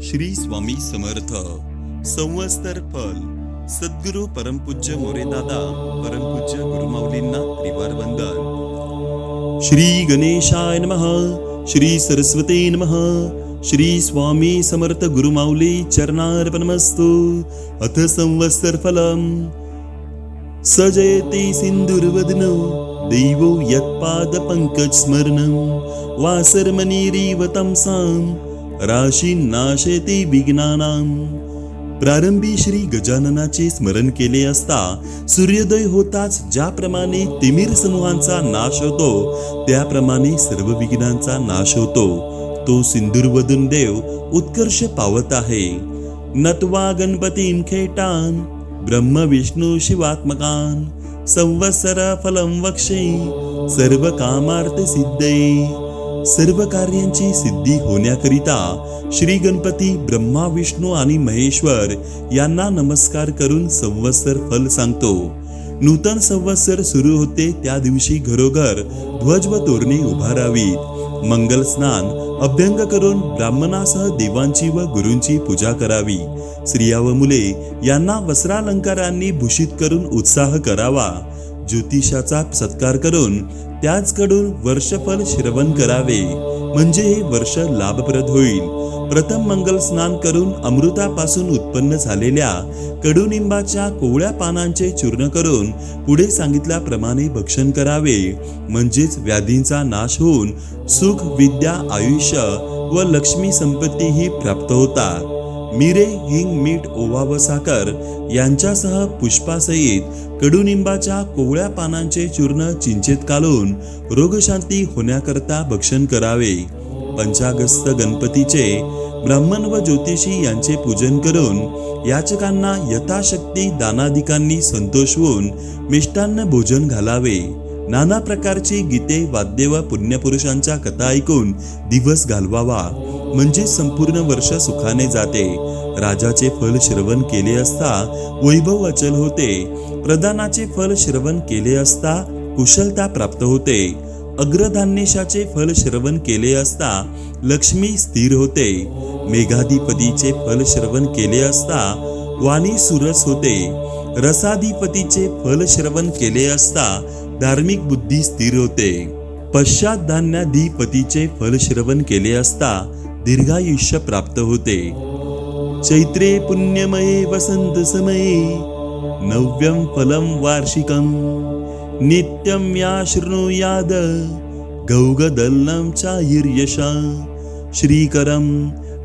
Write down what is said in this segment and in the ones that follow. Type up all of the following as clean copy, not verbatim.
श्री स्वामी समर्थ संवत्सर फल सद्गुरु परमपूज्य मोरेदादा परमपूज्य गुरुमाऊलींना त्रिवार वंदन. श्री गणेशाय नमः. श्री सरस्वती नमः. श्री स्वामी समर्थ गुरुमाऊली चरणार्पणमस्तु. अथ संवत्सर फलम सजयते सिंधुर्वदनो देवो यत्पाद पंकज स्मरणं वासरमनीरीव तमसां राशी नाशेते विघ्नानां. प्रारंभी श्री गजाननाचे स्मरण केले असता सूर्योदय होताच ज्याप्रमाणे तिमिर समूहांचा नाश होतो त्याप्रमाणे सर्व विघ्नांचा नाश होतो. तो सिंधुर्वदन देव उत्कर्ष पावत आहे. नत्वा गणपतीं खेटान ब्रह्म विष्णू शिवात्मकान संवत्सर फलम वक्षे सर्व कामार्थ सिद्धे. सर्व कार्यांची सिद्धी होण्याकरिता श्री गणपती ब्रह्मा विष्णू आणि महेश्वर यांना नमस्कार करून संवत्सर फल सांगतो. नूतन संवत्सर सुरू होते त्या दिवशी घरोघर ध्वज व तोरणे उभारावीत. मंगल स्नान अभ्यंग करून ब्राह्मणासह देवांची व गुरूंची पूजा करावी. स्त्रिया व मुले यांना वस्त्रालंकारांनी भूषित करून उत्साह करावा. ज्योतिषाचा सत्कार करून त्याचकडून वर्षफल श्रवण करावे म्हणजे हे वर्ष लाभप्रद होईल. प्रथम मंगल स्नान करून अमृतापासून उत्पन्न झालेल्या कडुनिंबाच्या कोवळ्या पानांचे चूर्ण करून पुढे सांगितल्याप्रमाणे भक्षण करावे म्हणजेच व्याधींचा नाश होऊन सुख विद्या आयुष्य व लक्ष्मी संपत्ती ही प्राप्त होतात. मिरे हिंग मीठ ओवा व साखर यांच्यासह पुष्पासहित कडुनिंबाच्या कोवळ्या पानांचे चूर्ण चिंचेत घालून रोगशांती होण्याकरता भक्षण करावे. पंचागस्त गणपतीचे ब्राह्मण व ज्योतिषी यांचे पूजन करून याचकांना यथाशक्ती दानाधिकांनी संतोषवून मिष्टान्न भोजन घालावे. नाना प्रकारची गीते वाद्य व पुण्यपुरुषांच्या कथा ऐकून दिवस घालवावा म्हणजे संपूर्ण वर्ष सुखाने जाते. राजाचे फल श्रवण केले असता वैभव अचल होते. प्रधानाचे फल श्रवण केले असता कुशलता प्राप्त होते. अग्रधान्येशाचे फल श्रवण केले असता लक्ष्मी स्थिर होते. मेघाधिपतीचे फल श्रवण केले असता वाणी सुरस होते. रसाधिपतीचे फल श्रवण केले असता धार्मिक बुद्धी स्थिर होते. पश्चात धान्याधिपतीचे फल श्रवण केले असता दीर्घायुष्य प्राप्त होते. चैत्रे पुण्यमये वसंत समये नव्यं फलं वार्षिकं नित्यं या शृणुयाद गौगदल्लं चायुर्यशा. श्रीकरं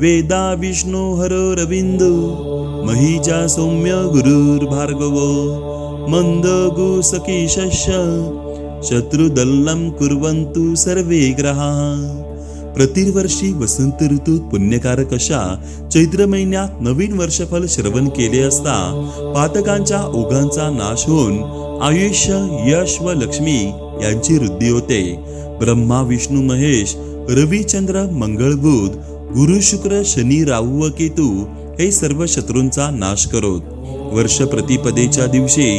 वेदा विष्णु हरो रविन्दु महीजा सौम्य गुरुर्भार्गवो मंदगु सखीशस्य शत्रुदल्लं कुर्वन्तु सर्वे ग्रहाः. प्रतिवर्षी वसंत ऋतूत पुण्यकारक अशा चैत्र महिन्यात नवीन वर्षफल श्रवण केले असता पातकांच्या ओघांचा नाश होऊन आयुष्य यश व लक्ष्मी यांची वृद्धी होते. ब्रह्मा विष्णू महेश रवी चंद्र मंगळ बुध गुरु शुक्र शनी राहू व केतू हे सर्व शत्रूंचा नाश करोत. वर्ष प्रतिपदेच्या दिवशी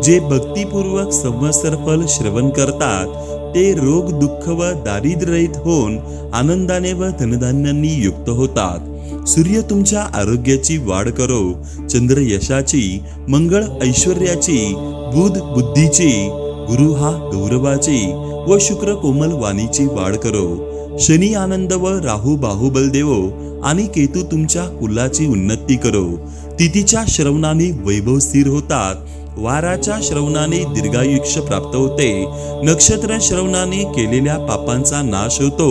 जे भक्तिपूर्वक संवत्सर फल श्रवण करतात ते रोग दुःख व दारिद्र्यरहित होऊन आनंदाने व धनधान्यांनी युक्त होतात. सूर्य तुमच्या आरोग्याची वाढ करो. चंद्र यशाची, मंगळ ऐश्वर्याची, बुध बुद्धीची, गुरु हा गौरवाची व शुक्र कोमल वाणीची वाढ करो. शनी आनंद व राहू बाहुबल देवो आणि केतू तुमच्या कुलाची उन्नती करो. तिथीच्या श्रवणाने वैभव स्थिर होतात. वाराच्या श्रवणाने दीर्घायुष्य प्राप्त होते. नक्षत्र श्रवणाने केलेल्या पापांचा नाश होतो.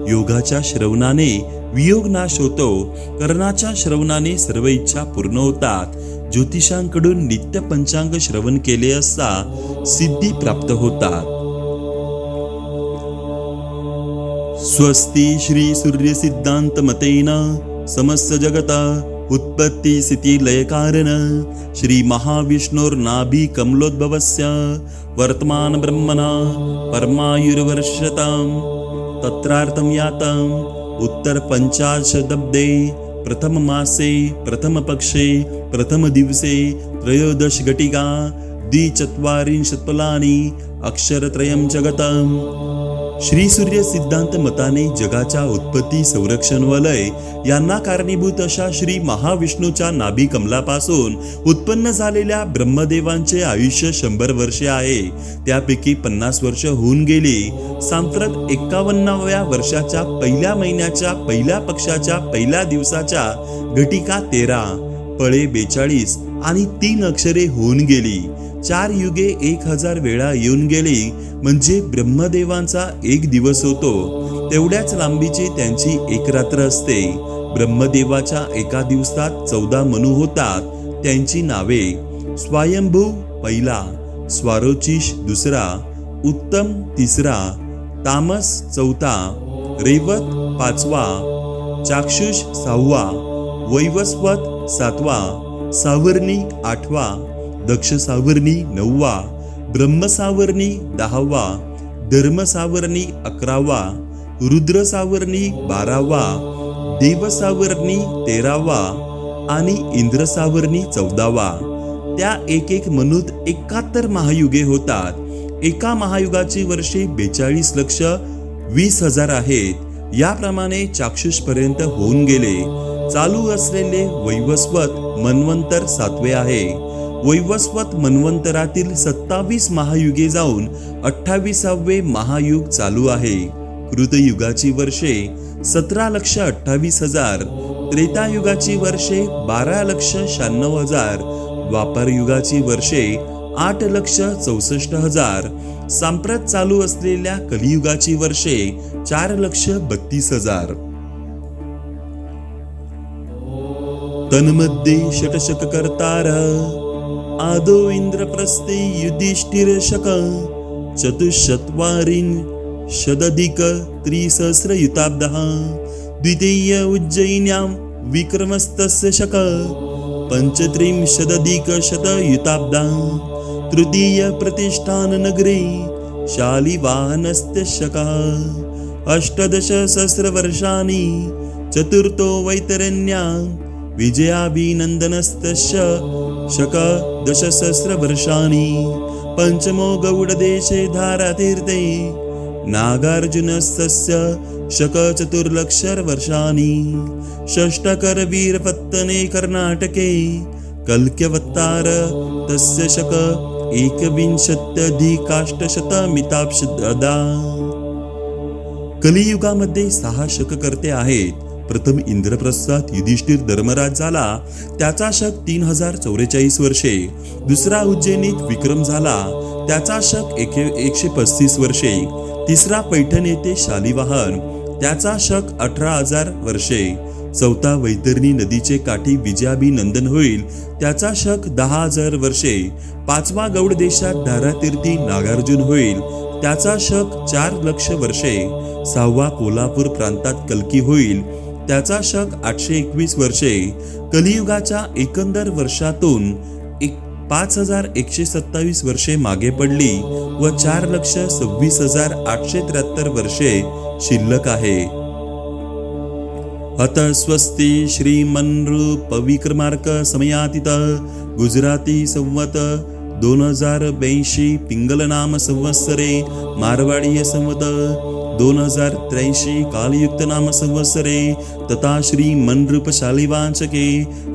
योगाच्या श्रवणाने वियोग नाश होतो. कर्णाच्या श्रवणाने सर्व इच्छा पूर्ण होतात. ज्योतिषांकडून नित्य पंचांग श्रवण केले असता सिद्धी प्राप्त होतात. स्वस्ति श्री सूर्य सिद्धांत मतेन समस्त जगता उत्पत्ति स्थिति लय कारण श्री महाविष्णुर्नाभि कमलोद्भवस्य वर्तमान ब्रह्मणा परमायुर्वर्षतां तत्रार्थं यातं उत्तर पंचाशदब्दे प्रथम मासे प्रथम पक्षे प्रथम दिवसे त्रयोदश घटिका द्विचत्वारिंशत् फलानि अक्षरत्रयं जगतं श्री सूर्य सिद्धांत मताने जगाच्या उत्पत्ती, संरक्षण व लय यांना कारणीभूत अशा श्री महाविष्णूच्या नाभी कमलापासून उत्पन्न झालेल्या ब्रह्मदेवांचे आयुष्य 100 वर्षे आहे. त्यापैकी 50 वर्ष होऊन गेली. सांप्रत 51व्या वर्षाच्या पहिल्या महिन्याच्या पहिल्या पक्षाच्या पहिल्या दिवसाच्या घटिका 13, पळे 42 आणि 3 अक्षरे होऊन गेली. 4 युगे 1000 वेळा येऊन गेली म्हणजे ब्रह्मदेवांचा एक दिवस होतो. तेवढ्याच लांबीची त्यांची एक रात्र असते. ब्रह्मदेवाच्या एका दिवसात 14 मनू होतात. त्यांची नावे: स्वयंभू पहिला, स्वारोचिष दुसरा, उत्तम तिसरा, तामस चौथा, रेवत पाचवा, चाक्षुष 6वा, वैवस्वत 7वा, सावर्णी 8वा, दक्ष सावर्णी 9वा, ब्रह्म सावर्णी 10वा, धर्म सावर्णी 11वा, रुद्र सावर्णी 12वा, देव सावर्णी 13वा आणि इंद्र सावर्णी 14वा. त्या एक मनूत 71 महायुगे होतात. एका महायुगाची वर्षे 42,20,000 आहेत. याप्रमाणे चाक्षुष पर्यंत होऊन गेले. चालू असलेले वैवस्वत मन्वंतर 7वे आहे. वैवस्वत मन्वंतरातील 27 महायुगे जाऊन 28वे महायुग चालू आहे. कृतयुगाची वर्षे 17,28,000, त्रेतायुगाची वर्षे 12,96,000, द्वापर युगाची वर्षे 8,64,000, सांप्रत चालू असलेल्या कलियुगाची वर्षे 4,32,000. तन्मध्ये षटशक कर्तार आदो इंद्रप्रस्थे युधिष्ठिर शक चतुश्चत्वारिं शदधिक त्रिसहस्रयुताब्दः द्वितीय उज्जयिन्यां विक्रमस्तस्य शक पंचत्रिंशदधिकशतयुताब्दः तृतीय प्रतिष्ठाननगरे शालिवाहनस्य शकः 18,000 चतुर्थो वैतरण्यां विजयाभिनन्दनस्तस्य शक 10,000 पंचमो गौडदेशे धारातीर्थे नागार्जुनस्य शक 4,00,000 षष्ठकरवीरपत्तने कर्णाटके कल्क्यवत्तार तस्य शक 21,000 कलियुगामध्ये 6 शककर्ते आहेत. प्रथम इंद्रप्रस्थात युधिष्ठिर धर्मराज झाला. त्याचा शक 3,044 वर्षे. दुसरा उज्जैनीत विक्रम झाला. त्याचा शक 135 वर्षे. तिसरा पैठण येथे शालिवाहन. त्याचा शक 18,000 वर्षे. चौथा वैतरणी नदीचे काठी विजयाभिनंदन होईल. त्याचा शक 10,000 वर्षे. पाचवा गौड देशात धारातीर्थी नागार्जुन होईल. त्याचा शक 4,00,000 वर्षे. सहावा कोल्हापूर प्रांतात कल्की होईल. त्याचा शक 821 वर्षे. कलियुगाच्या एकंदर वर्षातून 5,127 वर्षे मागे पडली व 4,26,873 वर्षे शिल्लक आहे. अत स्वस्ति श्रीमन्रूप विक्रमार्क समयातीत गुजराती संवत 2082 पिंगल नाम संवत्सरे मारवाडीय संवत 2083 कालयुक्त नाम संवत्सरे तथा श्री मनरूप शालिवांशके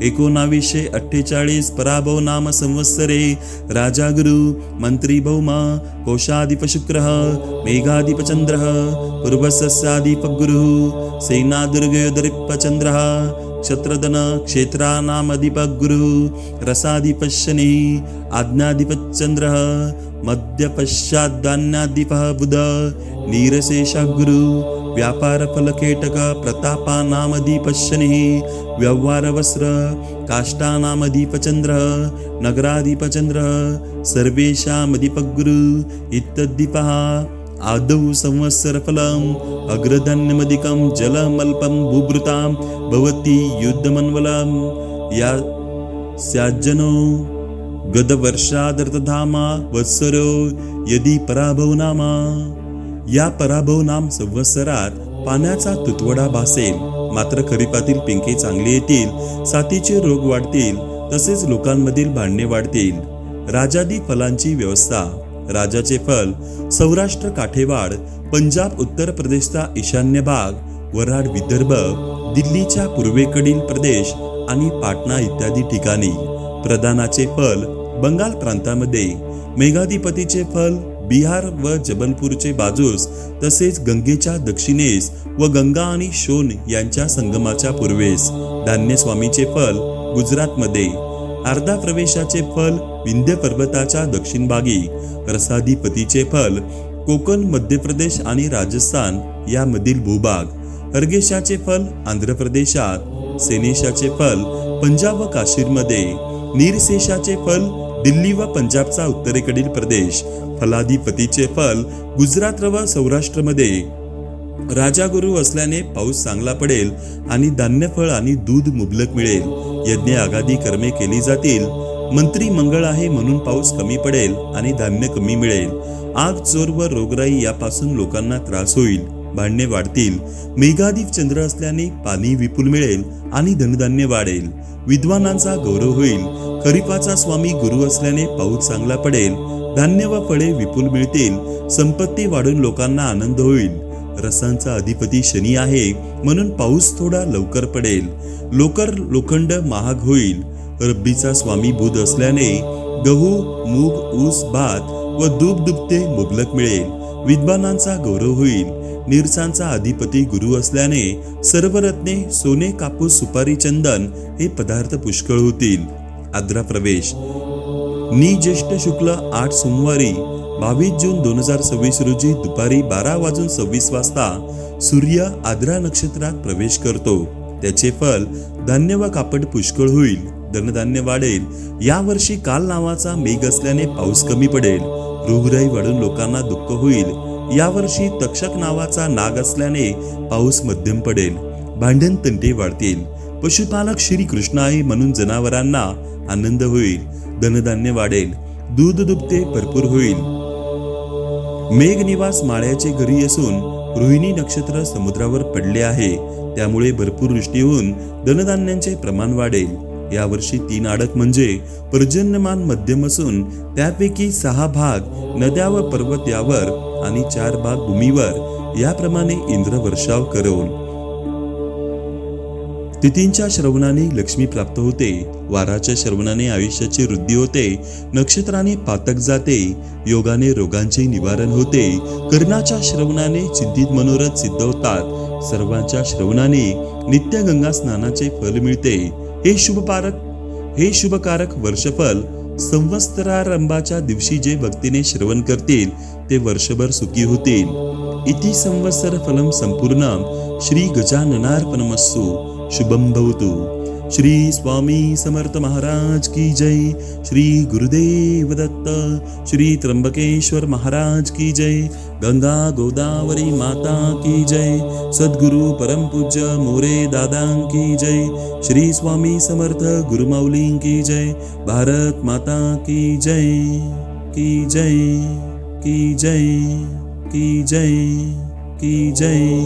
1948 पराभव नाम संवत्सरे राजागुरु मंत्री भौमा कोशाधिप शुक्रः मेघाधिप चंद्रः पूर्वसस्याधिप गुरुः सेनादुर्गयोदरिप चंद्रः क्षत्रधन क्षेत्रानामधिप गुरुः रसाधिप शनिः आज्ञाधिप चंद्रः मध्यपश्चाद्धान्याधिपः बुध नीरशेष गुरु व्यापार फलकेटक प्रतापानामधिप शनिः व्यवहार वस्त्र काष्ठानामधिप चंद्रः नगराधिप चंद्रः सर्वेषामधिप गुरु इत्यधिपः आदौ संवत्सरफलम् अग्रधन्यमधिकं जलमल्पं बुभृतां भवति युद्धमन्वलं या स्याज्जनो गदवर्षादर्थधामा वत्सरो यदि पराभव नामा. या पराभव नाम संवत्सरात पाण्याचा तुतवडा भासेल. मात्र खरीपातील पिंके चांगली येतील. साथीचे रोग वाढतील. तसेच लोकांमधील भांडणे वाढतील. राजादी फलांची व्यवस्था. राजाचे फल सौराष्ट्र काठेवाड, पंजाब उत्तर प्रदेशचा ईशान्य भाग, वऱ्हाड विदर्भ, दिल्लीच्या पूर्वेकडील प्रदेश आणि पाटणा इत्यादी ठिकाणी. प्रदानाचे फल बंगाल प्रांतामध्ये, मेघाधिपतीचे फल बिहार व जबलपूरचे बाजूस, तसेच गंगेच्या दक्षिणेस व गंगा आणि शोन यांच्या संगमाच्या पूर्वेस. धान्य स्वामीचे फल गुजरातमध्ये, अर्धा प्रवेशाचे फल विंध्य पर्वताच्या दक्षिण भागी, रसाधिपतीचे फल कोकण, मध्य प्रदेश आणि राजस्थान यामधील भूभाग, अर्गेशाचे फल आंध्र प्रदेशात, सेनेशाचे फल पंजाब व काश्मीरमध्ये, नीरशेषाचे फल दिल्ली व पंजाबचा उत्तरेकडील प्रदेश, फलाधिपतीचे फल गुजरात व सौराष्ट्रमध्ये. राजा गुरु असल्याने पाऊस चांगला पडेल आणि धान्यफळ आणि दूध मुबलक मिळेल. यज्ञ आगादी कर्मे केली जातील. मंत्री मंगळ आहे म्हणून पाऊस कमी पडेल आणि धान्य कमी मिळेल. आग, चोर व रोगराई यापासून लोकांना त्रास होईल. भांडणे वाढतील. मेघाधिप चंद्र असल्याने पाणी विपुल मिळेल आणि धनधान्य वाढेल. विद्वानांचा गौरव होईल. खरीपाचा स्वामी गुरु असल्याने पाऊस चांगला पडेल. धान्य व फळे विपुल मिळतील. संपत्ती वाढून लोकांना आनंद होईल. रसांचा अधिपती शनी आहे म्हणून पाऊस थोडा लवकर पडेल. लोखंड महाग होईल. रब्बीचा स्वामी बुध असल्याने गहू, मूग, ऊस, भात व दूध दुभते मुबलक मिळेल. विद्वानांचा गौरव होईल. निरसांचा अधिपती गुरु असल्याने सर्व रत्ने, सोने, कापूस, सुपारी, चंदन हे पदार्थ पुष्कळ होतील. आद्रा प्रवेश ज्येष्ठ शुक्ल 8 सोमवारी 22 जून 2026 रोजी दुपारी 12:26 वाजता सूर्य आद्रा नक्षत्रात प्रवेश करतो. त्याचे फल धान्य व कापड पुष्कळ होईल. धनधान्य वाढेल. यावर्षी काल नावाचा मेघ असल्याने पाऊस कमी पडेल. रोगराई वाढून लोकांना दुःख होईल. यावर्षी तक्षक नावाचा नाग असल्याने पाऊस मध्यम पडेल. भांडण तंटे वाढतील. पशुपालक श्री कृष्ण आहे म्हणून जनावरांना आनंद होईल. धनधान्य वाढेल. दूध दुभते भरपूर होईल. मेघ निवास माळ्याचे घरी असून रोहिणी नक्षत्र समुद्रावर पडले आहे. त्यामुळे भरपूर वृष्टी होऊन धनधान्यांचे प्रमाण वाढेल. यावर्षी 3 आडक म्हणजे पर्जन्यमान मध्यम असून त्यापैकी 6 भाग नद्या व पर्वत यावर आणि 4 भाग भूमीवर याप्रमाणे इंद्र वर्षाव करेल. तिथींच्या श्रवणाने लक्ष्मी प्राप्त होते. वाराच्या श्रवणाने आयुष्याची वृद्धी होते. नक्षत्राने पातक जाते. योगाने रोगांचे निवारण होते. कर्णाच्या श्रवणाने चिंतित मनोरथ सिद्ध होतात. सर्वांच्या श्रवणाने नित्य गंगा स्नानाचे फल मिळते. हे शुभकारक वर्षफल संवत्सरारंभाच्या दिवशी जे भक्तीने श्रवण करतील ते वर्षभर सुखी होतील. इति संवत्सर फलम संपूर्णम. श्री गजाननार्पणमस्तु. शुभम भवतु. श्री स्वामी समर्थ महाराज की जय. श्री गुरुदेव दत्त. श्री त्र्यंबकेश्वर महाराज की जय. गंगा गोदावरी माता की जय. सद्गुरु परम पूज्य मोरे दादा की जय. श्री स्वामी समर्थ गुरुमाऊली की जय. भारत माता की जय, की जय, की जय, की जय, की जय.